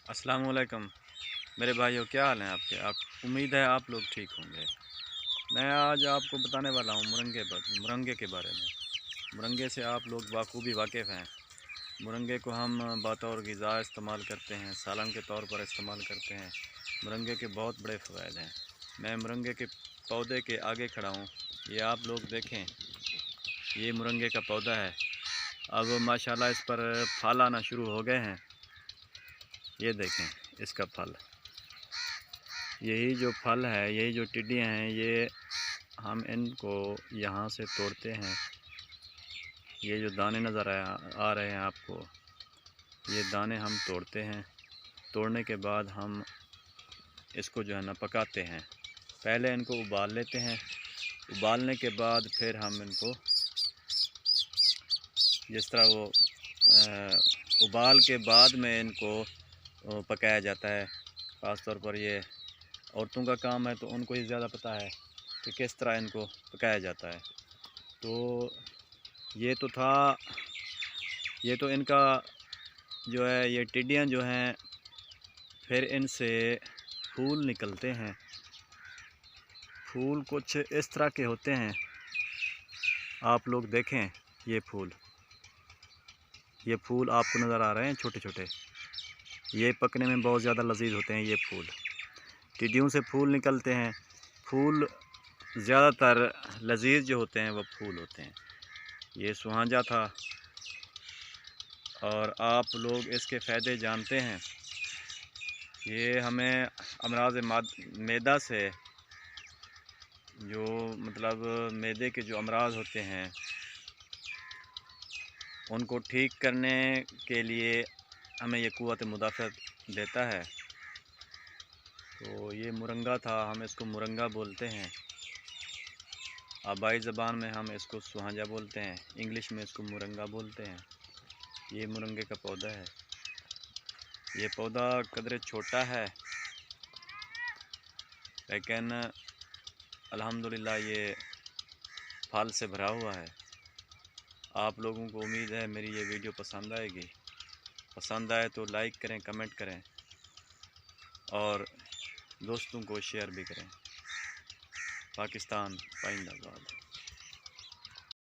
अस्सलाम वालेकुम मेरे भाइयों, क्या हाल हैं आपके। आप उम्मीद है आप लोग ठीक होंगे। मैं आज आपको बताने वाला हूँ मुरंगे के बारे में। मुरंगे से आप लोग बाखूबी वाकिफ़ हैं। मुरंगे को हम बतौर ग़िज़ा इस्तेमाल करते हैं, सालन के तौर पर इस्तेमाल करते हैं। मुरंगे के बहुत बड़े फ़वाइद हैं। मैं मुरंगे के पौधे के आगे खड़ा हूँ। ये आप लोग देखें, ये मुरंगे का पौधा है। अब माशाल्लाह इस पर फल आना शुरू हो गए हैं। ये देखें इसका फल, यही जो फल है, यही जो टिड्डियाँ हैं, ये हम इनको यहाँ से तोड़ते हैं। ये जो दाने नज़र आ रहे हैं आपको, ये दाने हम तोड़ते हैं। तोड़ने के बाद हम इसको जो है ना पकाते हैं। पहले इनको उबाल लेते हैं। उबालने के बाद फिर हम इनको जिस तरह वो उबाल के बाद में इनको पकाया जाता है। ख़ास तौर पर ये औरतों का काम है, तो उनको ही ज़्यादा पता है कि किस तरह इनको पकाया जाता है। तो ये तो इनका जो है, ये टिड्डियाँ जो हैं, फिर इनसे फूल निकलते हैं। फूल कुछ इस तरह के होते हैं, आप लोग देखें। ये फूल आपको नज़र आ रहे हैं, छोटे छोटे। ये पकने में बहुत ज़्यादा लजीज होते हैं। ये फूल, टिड्डियों से फूल निकलते हैं। फूल ज़्यादातर लजीज जो होते हैं वो फूल होते हैं। ये सुहांजा था, और आप लोग इसके फ़ायदे जानते हैं। ये हमें अमराज़ मैदा से, जो मतलब मैदे के जो अमराज़ होते हैं, उनको ठीक करने के लिए हमें ये क़ुव्वत मुदाफ़अत देता है। तो ये मुरंगा था, हम इसको मुरंगा बोलते हैं। आबाई ज़बान में हम इसको सुहांजा बोलते हैं, इंग्लिश में इसको मुरंगा बोलते हैं। ये मुरंगे का पौधा है। ये पौधा कदरे छोटा है, लेकिन अल्हम्दुलिल्लाह ये फल से भरा हुआ है। आप लोगों को उम्मीद है मेरी ये वीडियो पसंद आएगी। पसंद आए तो लाइक करें, कमेंट करें, और दोस्तों को शेयर भी करें। पाकिस्तान जिंदाबाद।